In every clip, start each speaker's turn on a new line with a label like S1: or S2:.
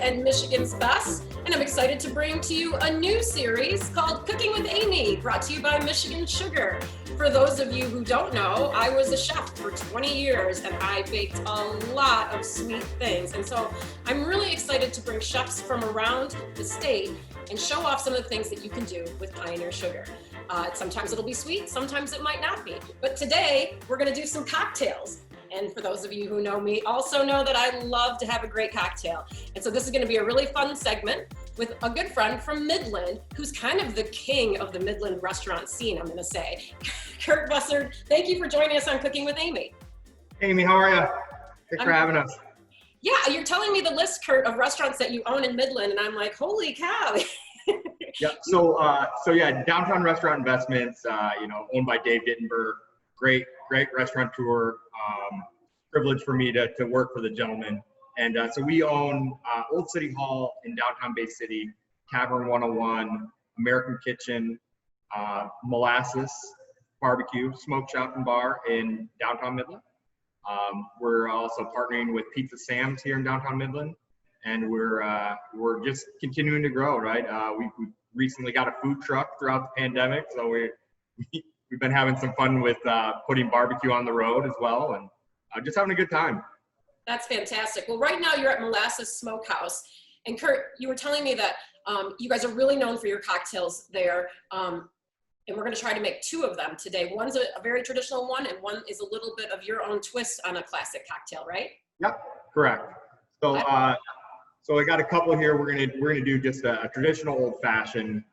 S1: and Michigan's best, and I'm excited to bring to you a new series called Cooking with Amy, brought to you by Michigan Sugar. For those of you who don't know, I was a chef for 20 years and I baked a lot of sweet things. And so I'm really excited to bring chefs from around the state and show off some of the things that you can do with Pioneer Sugar. Sometimes it'll be sweet, sometimes it might not be. But today we're gonna do some cocktails. And for those of you who know me, also know that I love to have a great cocktail. And so this is gonna be a really fun segment with a good friend from Midland, who's kind of the king of the Midland restaurant scene, I'm gonna say. Kurt Busard, thank you for joining us on Cooking with Amy.
S2: Amy, how are you? Thanks for having us.
S1: Yeah, you're telling me the list, Kurt, of restaurants that you own in Midland, and I'm like, holy cow.
S2: Yeah, so yeah, Downtown Restaurant Investments, owned by Dave Dittenberg, great restaurateur, privilege for me to work for the gentleman. And so we own Old City Hall in downtown Bay City, Tavern 101, American Kitchen, Molasses Barbecue, Smoke Shop and Bar in downtown Midland. We're also partnering with Pizza Sam's here in downtown Midland, and we're just continuing to grow, right? We recently got a food truck throughout the pandemic, so we've been having some fun with putting barbecue on the road as well, and just having a good time.
S1: That's fantastic. Well, right now you're at Molasses Smokehouse, and Kurt, you were telling me that you guys are really known for your cocktails there, and we're going to try to make two of them today. One's a very traditional one, and one is a little bit of your own twist on a classic cocktail, right?
S2: Yep, correct. So so I got a couple here. We're gonna do just a traditional old fashioned.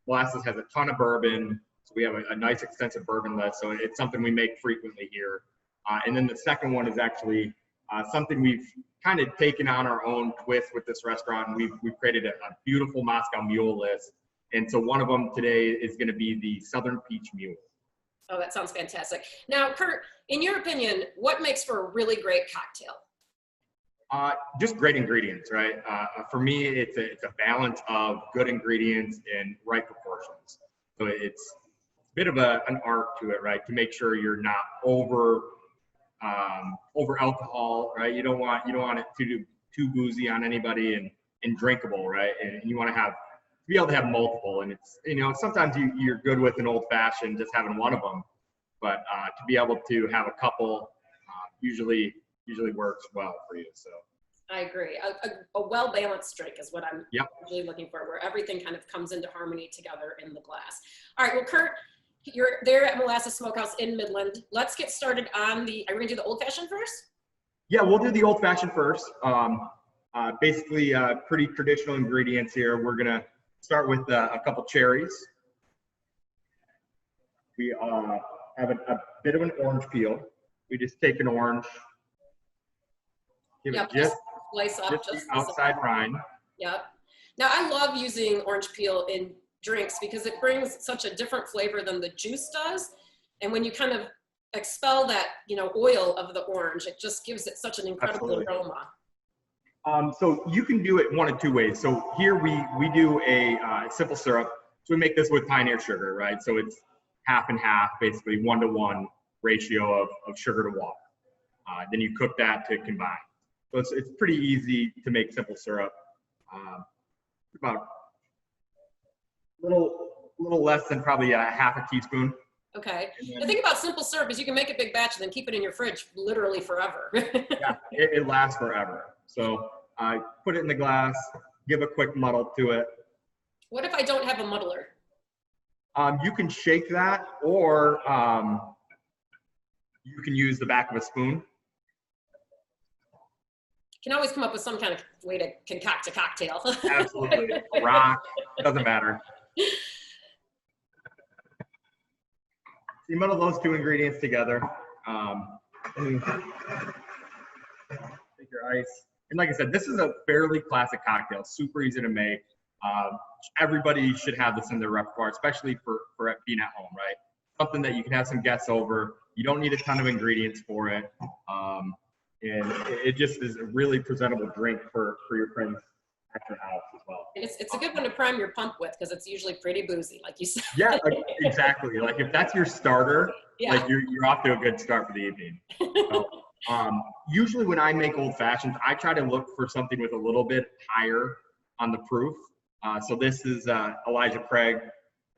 S2: Molasses has a ton of bourbon, so we have a nice extensive bourbon list. So it's something we make frequently here. And then the second one is actually something we've kind of taken on our own twist with this restaurant. And we've created a beautiful Moscow Mule list. And so one of them today is going to be the Southern Peach Mule.
S1: Oh, that sounds fantastic. Now, Kurt, in your opinion, what makes for a really great cocktail?
S2: Just great ingredients, right? For me, it's a balance of good ingredients and right proportions. So it's a bit of an art to it, right? To make sure you're not over alcohol, right? You don't want it too boozy on anybody and drinkable, right? And you want to be able to have multiple. And it's, sometimes you're good with an old fashioned, just having one of them, but to be able to have a couple usually works well for you. So
S1: I agree. A well-balanced drink is what I'm usually looking for, where everything kind of comes into harmony together in the glass. All right, well, Kurt, you're there at Molasses Smokehouse in Midland. Let's get started on are we gonna do the old fashioned first?
S2: Yeah, we'll do the old fashioned first. Basically pretty traditional ingredients here. We're gonna start with a couple cherries. We have a bit of an orange peel. We just take an orange, give it just
S1: slice up
S2: the outside rind.
S1: Yep. Now I love using orange peel in drinks because it brings such a different flavor than the juice does. And when you kind of expel that, oil of the orange, it just gives it such an incredible aroma.
S2: So you can do it one of two ways. So here we do a simple syrup. So we make this with Pioneer Sugar, right? So it's half and half, basically 1-to-1 ratio of sugar to water. Then you cook that to combine. So it's pretty easy to make simple syrup. About a little less than probably a half a teaspoon.
S1: Okay. The thing about simple syrup is you can make a big batch and then keep it in your fridge literally forever.
S2: Yeah, it lasts forever. So I put it in the glass, give a quick muddle to it.
S1: What if I don't have a muddler?
S2: You can shake that, or you can use the back of a spoon.
S1: You can always come up with some kind of way to concoct a cocktail.
S2: Absolutely. Rock, doesn't matter. You muddle those two ingredients together. Take your ice. And like I said, this is a fairly classic cocktail, super easy to make. Everybody should have this in their repertoire, especially for being at home, right? Something that you can have some guests over. You don't need a ton of ingredients for it. And it just is a really presentable drink for your friends at your house as well.
S1: And it's a good one to prime your pump with because it's usually pretty boozy, like you said.
S2: Yeah, exactly. Like if that's your starter, like you're off to a good start for the evening. So, Usually when I make old fashions, I try to look for something with a little bit higher on the proof. So this is Elijah Craig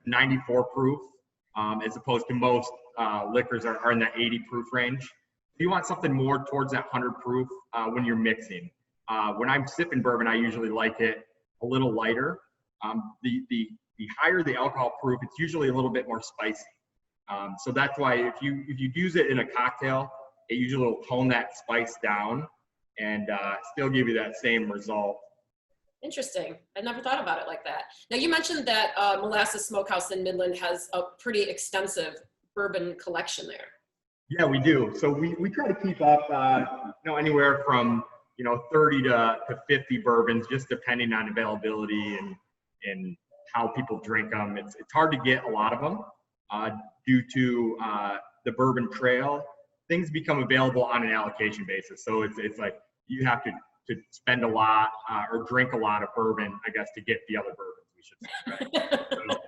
S2: 94 proof, as opposed to most liquors are in that 80 proof range. If you want something more towards that 100 proof when you're mixing. When I'm sipping bourbon, I usually like it a little lighter. The higher the alcohol proof, it's usually a little bit more spicy. So that's why if you use it in a cocktail, it usually will tone that spice down and still give you that same result.
S1: Interesting. I never thought about it like that. Now you mentioned that Molasses Smokehouse in Midland has a pretty extensive bourbon collection there.
S2: Yeah, we do. So we try to keep up, anywhere from 30 to 50 bourbons, just depending on availability and how people drink them. It's hard to get a lot of them due to the bourbon trail. Things become available on an allocation basis. So it's like you have to spend a lot or drink a lot of bourbon, I guess, to get the other bourbons, we should say, right? So,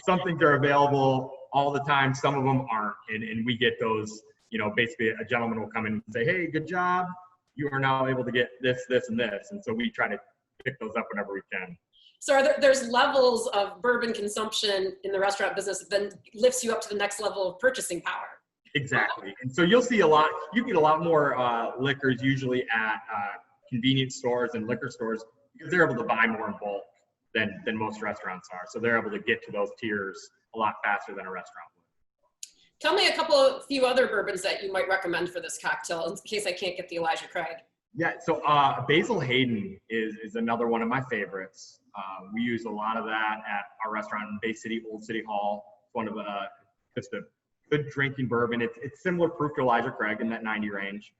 S2: some things are available all the time, some of them aren't, and we get those, basically a gentleman will come in and say, hey, good job, you are now able to get this, this, and this, and so we try to pick those up whenever we can.
S1: So there's levels of bourbon consumption in the restaurant business that then lifts you up to the next level of purchasing power.
S2: Exactly, and so you get a lot more liquors usually at convenience stores and liquor stores because they're able to buy more in bulk than most restaurants are. So they're able to get to those tiers a lot faster than a restaurant would.
S1: Tell me a few other bourbons that you might recommend for this cocktail in case I can't get the Elijah Craig.
S2: Yeah, so Basil Hayden is another one of my favorites. We use a lot of that at our restaurant in Bay City, Old City Hall. It's one of just a good drinking bourbon. It's similar proof to Elijah Craig in that 90 range.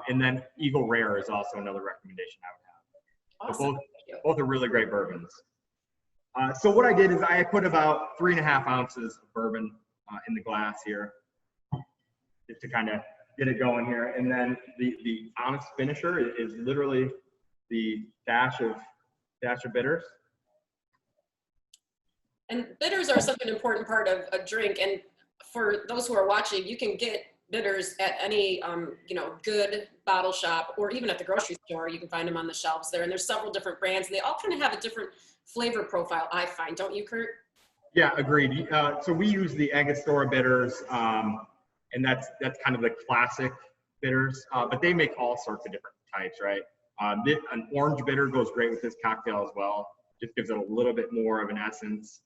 S2: And then Eagle Rare is also another recommendation I would have.
S1: Awesome.
S2: So both are really great bourbons. So what I did is I put about 3.5 ounces of bourbon in the glass here, just to kind of get it going here. And then the honest finisher is literally the dash of bitters.
S1: And bitters are such an important part of a drink. And for those who are watching, you can get bitters at any good bottle shop, or even at the grocery store. You can find them on the shelves there, and there's several different brands, and they all kind of have a different flavor profile, I find, don't you, Kurt?
S2: Yeah, agreed. So we use the Angostura bitters, and that's kind of the classic bitters, but they make all sorts of different types, right? An orange bitter goes great with this cocktail as well. Just gives it a little bit more of an essence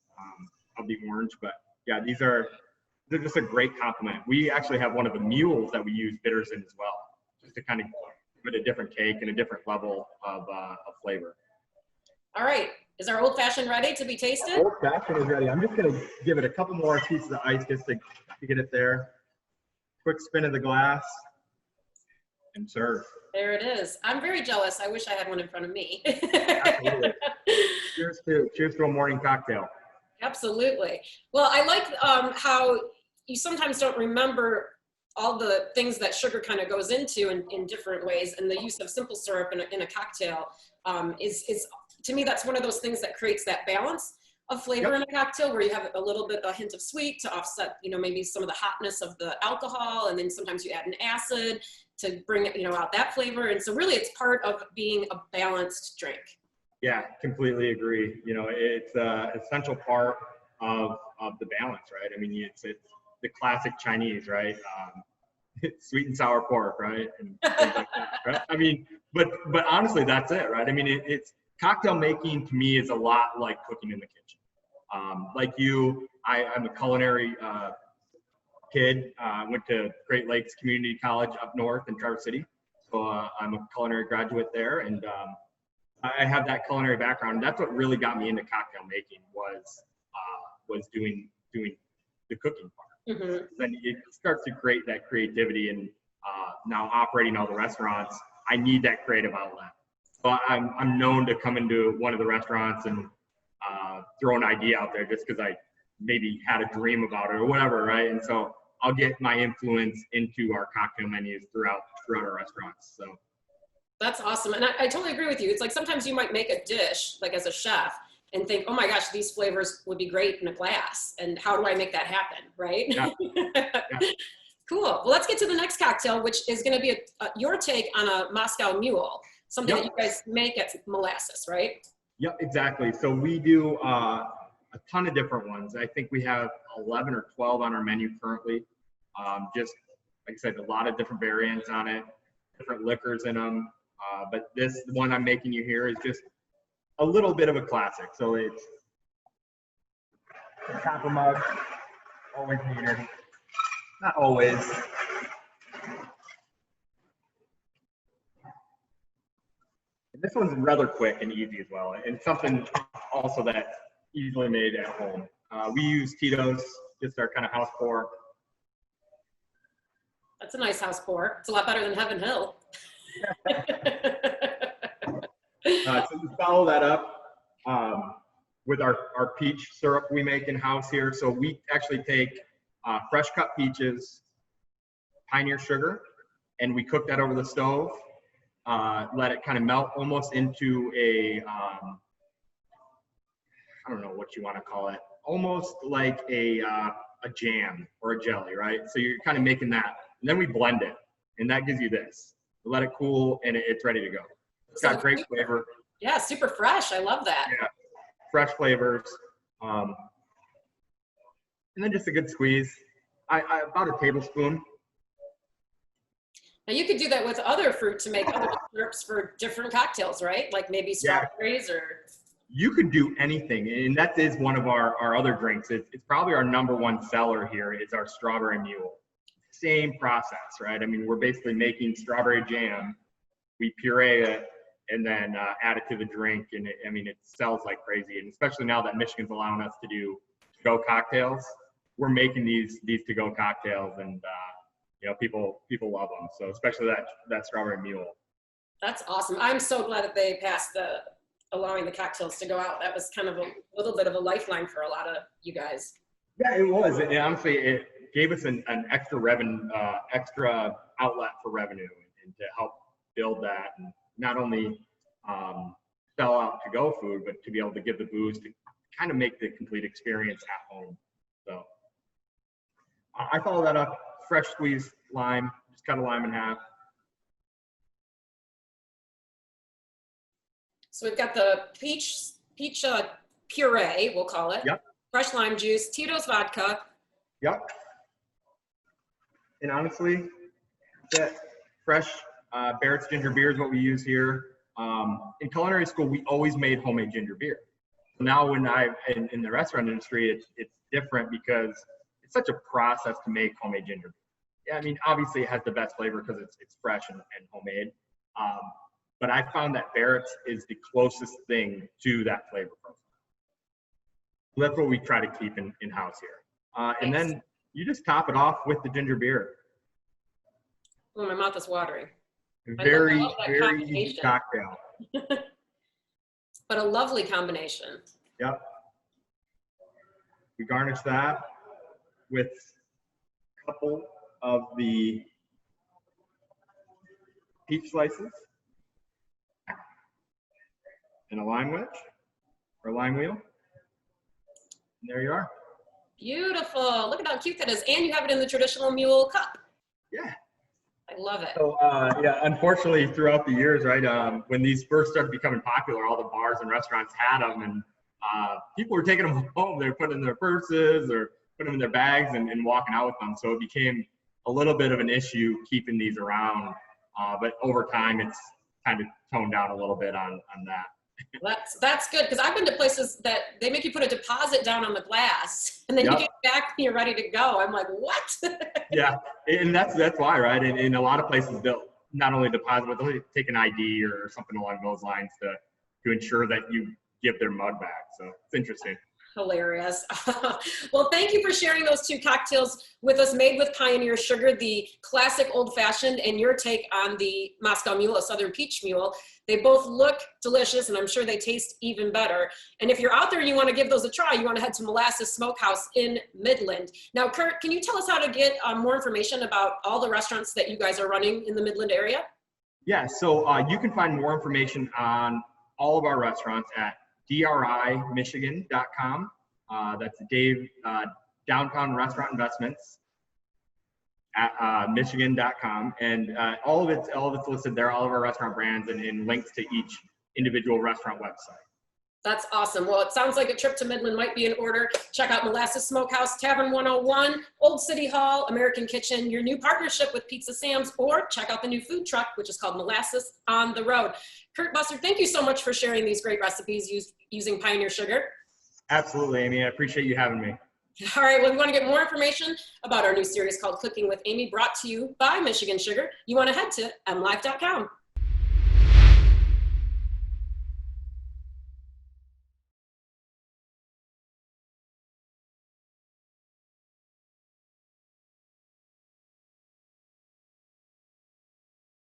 S2: of the orange, but yeah, they're just a great compliment. We actually have one of the mules that we use bitters in as well, just to kind of give it a different take and a different level of flavor.
S1: All right, is our old fashioned ready to be tasted?
S2: Old fashioned is ready. I'm just gonna give it a couple more pieces of ice just to get it there. Quick spin of the glass and serve.
S1: There it is. I'm very jealous. I wish I had one in front of me.
S2: Absolutely. Cheers to a morning cocktail.
S1: Absolutely. Well, I like how you sometimes don't remember all the things that sugar kind of goes into in different ways, and the use of simple syrup in a cocktail is to me, that's one of those things that creates that balance of flavor in a cocktail, where you have a hint of sweet to offset, maybe some of the hotness of the alcohol, and then sometimes you add an acid to bring out that flavor. And so really it's part of being a balanced drink. Yeah,
S2: completely agree. It's an essential part of the balance, right? I mean, it's the classic Chinese, right? Sweet and sour pork, right? And things like that, right? I mean, but honestly, that's it, right? I mean, it's cocktail making to me is a lot like cooking in the kitchen. Like you, I'm a culinary kid. Went to Great Lakes Community College up north in Traverse City. So I'm a culinary graduate there, and I have that culinary background. And that's what really got me into cocktail making was doing the cooking part.
S1: Mm-hmm.
S2: Then it starts to create that creativity, and now operating all the restaurants, I need that creative outlet. So I'm known to come into one of the restaurants and throw an idea out there just because I maybe had a dream about it or whatever, right? And so I'll get my influence into our cocktail menus throughout our restaurants. So
S1: that's awesome. And I totally agree with you. It's like sometimes you might make a dish, like as a chef, and think, oh my gosh, these flavors would be great in a glass. And how do I make that happen, right?
S2: Yeah. Yeah.
S1: Cool. Well, let's get to the next cocktail, which is going to be your take on a Moscow Mule, something that you guys make at Molasses, right?
S2: Yep, exactly. So we do a ton of different ones. I think we have 11 or 12 on our menu currently. Just like I said, a lot of different variants on it, different liquors in them. But this one I'm making you here is just a little bit of a classic. So it's a copper mug, always needed. Not always. And this one's rather quick and easy as well, and something also that's easily made at home. We use Tito's, just our kind of house pour.
S1: That's a nice house pour. It's a lot better than Heaven Hill.
S2: So we follow that up with our peach syrup we make in-house here. So we actually take fresh cut peaches, pioneer sugar, and we cook that over the stove. Let it kind of melt almost into a, I don't know what you want to call it, almost like a jam or a jelly, right? So you're kind of making that, and then we blend it, and that gives you this. We let it cool, and it's ready to go. It's got great flavor.
S1: Yeah, super fresh. I love that.
S2: Yeah, fresh flavors, and then just a good squeeze. About a tablespoon.
S1: Now you could do that with other fruit to make other syrups for different cocktails, right? Like maybe strawberries or.
S2: You could do anything, and that is one of our other drinks. It's probably our #1 seller here is our strawberry mule. Same process, right? I mean, we're basically making strawberry jam. We puree it and then add it to the drink, and it sells like crazy. And especially now that Michigan's allowing us to do to-go cocktails, we're making these to-go cocktails, and people love them. So especially that strawberry mule.
S1: That's awesome. I'm so glad that they passed allowing the cocktails to go out. That was kind of a little bit of a lifeline for a lot of you guys.
S2: Yeah, it was. And honestly, it gave us an extra extra outlet for revenue, and to help build that, and not only sell out to-go food, but to be able to give the booze to kind of make the complete experience at home. So I follow that up, fresh squeezed lime, just cut a lime in half.
S1: So we've got the peach puree, we'll call it.
S2: Yep.
S1: Fresh lime juice, Tito's vodka.
S2: Yep. And honestly, that fresh Barrett's ginger beer is what we use here. In culinary school, we always made homemade ginger beer. So now when in the restaurant industry, it's different because it's such a process to make homemade ginger beer. Yeah, I mean, obviously it has the best flavor because it's fresh and homemade. But I found that Barrett's is the closest thing to that flavor profile. So that's what we try to keep in-house here. And then you just top it off with the ginger beer.
S1: Oh, my mouth is watering.
S2: Very easy cocktail.
S1: But a lovely combination.
S2: Yep. We garnish that with a couple of the peach slices and a lime wedge or lime wheel. And there you are.
S1: Beautiful. Look at how cute that is. And you have it in the traditional mule cup.
S2: Yeah.
S1: I love it.
S2: So, unfortunately, throughout the years, right, when these first started becoming popular, all the bars and restaurants had them, and people were taking them home. They were putting them in their purses or putting them in their bags and walking out with them. So it became a little bit of an issue keeping these around. But over time, it's kind of toned down a little bit on that.
S1: That's good, because I've been to places that they make you put a deposit down on the glass, and then you get it back when you're ready to go. I'm like, what?
S2: Yeah, and that's why, right? And in a lot of places, they'll not only deposit, but they'll take an ID or something along those lines to ensure that you give their mug back. So it's interesting.
S1: Hilarious. Well, thank you for sharing those two cocktails with us, made with Pioneer Sugar, the classic old-fashioned, and your take on the Moscow Mule, a Southern Peach Mule. They both look delicious, and I'm sure they taste even better. And if you're out there and you want to give those a try, you want to head to Molasses Smokehouse in Midland. Now, Kurt, can you tell us how to get more information about all the restaurants that you guys are running in the Midland area? Yeah,
S2: so you can find more information on all of our restaurants at drimichigan.com. That's Dave, Downtown Restaurant Investments. at michigan.com, and all of it's listed there, all of our restaurant brands and links to each individual restaurant website.
S1: That's awesome. Well, it sounds like a trip to Midland might be in order. Check out Molasses Smokehouse, Tavern 101, Old City Hall, American Kitchen, your new partnership with Pizza Sam's, or check out the new food truck, which is called Molasses on the Road. Kurt Busard, thank you so much for sharing these great recipes using Pioneer Sugar.
S2: Absolutely, Amy. I appreciate you having me.
S1: All right, well, if you want to get more information about our new series called Cooking with Amy, brought to you by Michigan Sugar, you want to head to mlive.com.